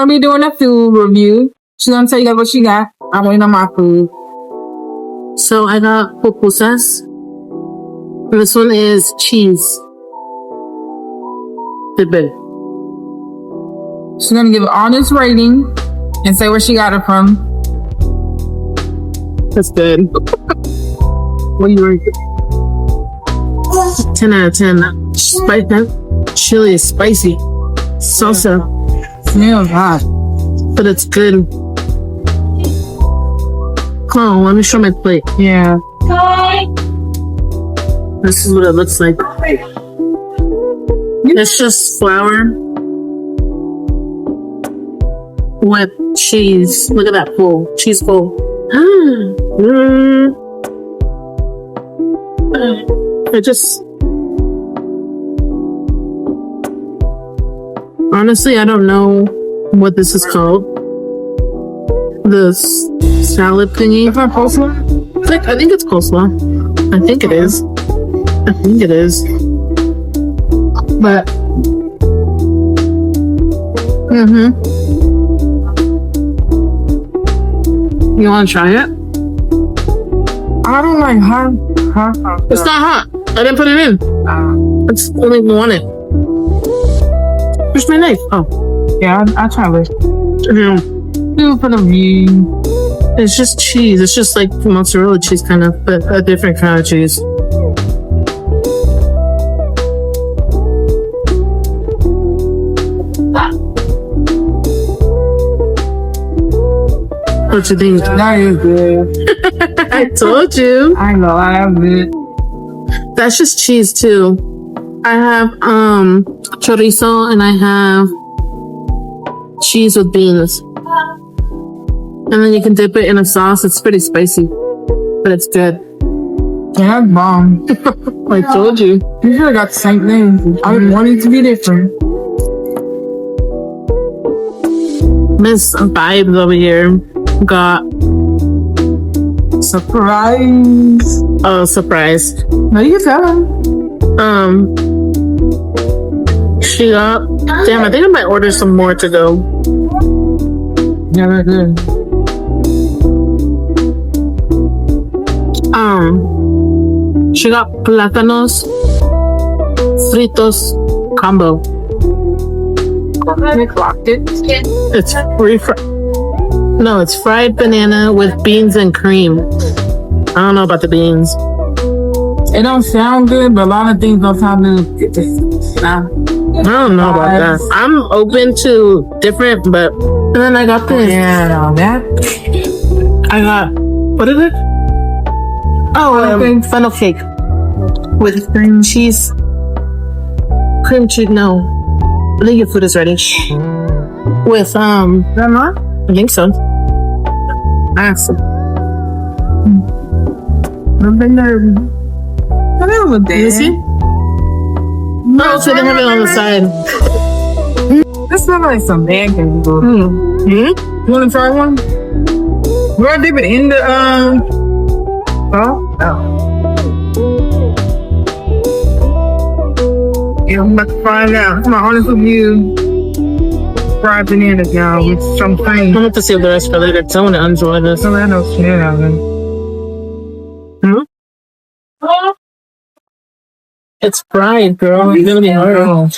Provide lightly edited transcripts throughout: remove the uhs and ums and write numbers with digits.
gonna be doing a food review. She's gonna tell you guys what she got. I'm waiting on my food. So I got pupusas. This one is cheese. The big. She's gonna give an honest rating and say where she got it from. That's good. What do you rate? 10 out of 10. Spicy. Chili is spicy. Salsa. Smells hot. But it's good. Come on, let me show my plate. Yeah. This is what it looks like. It's just flour with cheese. Look at that bowl. Cheese bowl. It just... Honestly, I don't know what this is called. The salad thingy. Is that coleslaw? I think it's coleslaw. I think it is. I think it is. But... You want to try it? I don't like hot. It's not hot. I didn't put it in. It's only one it. Where's my knife? Oh. Yeah, I try this. Yeah. Do for the view. It's just cheese. It's just like mozzarella cheese, kind of, but a different kind of cheese. What you think? That is good. I told you. I know, I have it. That's just cheese too. I have chorizo and I have cheese with beans. And then you can dip it in a sauce. It's pretty spicy, but it's good. Yeah, that's bomb. I told you. You should have got the same thing. I want it to be different. Miss Vibes over here got surprise. Oh, surprise. No, you can tell him. She got... Damn, I think I might order some more to go. Yeah, they're good. She got plátanos fritos combo. It's No, it's fried banana with beans and cream. I don't know about the beans. It don't sound good, but a lot of things don't sound good. I don't know about that. I'm open to different, but... And then I got this. Yeah, that. I got... What is it? Oh, funnel cake. With cream cheese. Cream cheese, no. I think your food is ready. With, Grandma? I think so. Awesome. I've been nervous. I don't look You see? No, so they have it on the side. This smells like some pancakes. You want to try one? We're gonna dip it in the, Yeah, I'm about to find out. My honest review. Fried bananas, y'all, with some things. I'm going to save the rest for later because I want to enjoy this. So I know shit out of it. It's fried, girl. It's gonna be hard.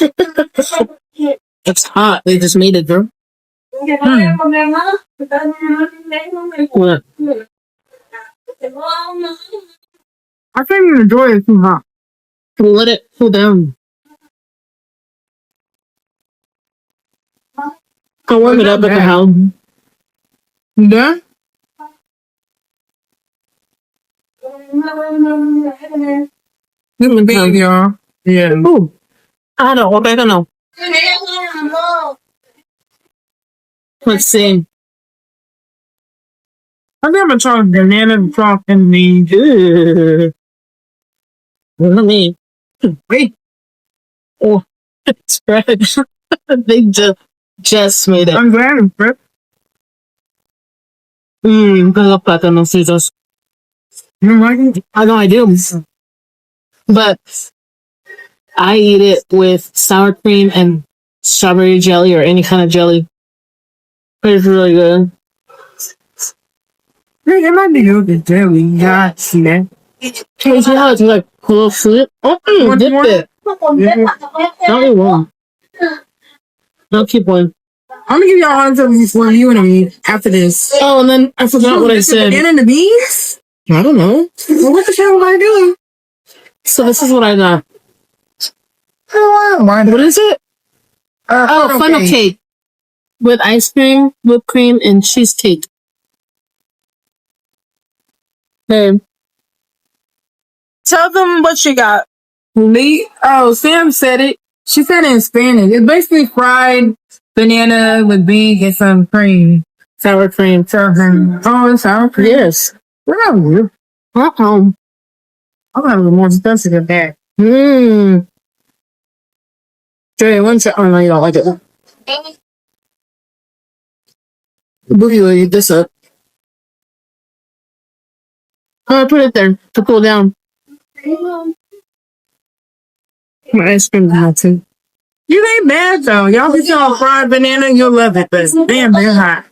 It's hot. They just made it, girl. What? I can't even enjoy it too hot. We'll let it cool down. I'll warm it up at the house. You done? This is big, y'all. Yeah. Ooh. I don't know. I don't know. Let's see. I've never tried banana drop in the. Let me. Wait. Oh, it's fresh. They just made it. I'm glad it's fresh. Good plátanos fritos. You like it? I know I do. But I eat it with sour cream and strawberry jelly or any kind of jelly. It's really good. Hey, it might be good jelly. Yeah, see that? Can you see how it's like full of fruit? Oh, Want dip more? it. Not really wrong. I'll keep one. I'm gonna give y'all one of these for you and me after this. Oh, and then I forgot what I said. Banana and the beans? I don't know. Well, what the hell am I doing? So this is what I got. Oh, What is it? Funnel cake with ice cream, whipped cream, and cheesecake. Hey, Tell them what you got. Lee? Oh, Sam said it. She said it in Spanish. It's basically fried banana with beans and some cream. sour cream. Sour cream. Oh, it's sour cream? Yes. Where are you? Uh-oh. I'm gonna be more expensive than that. Mmm. Jay, one second. Oh, no, you don't like it. Boogie will eat this up. Oh, I put it there to cool down. My ice cream now too. You ain't bad though. Y'all be selling fried banana, you'll love it, but damn, they're hot.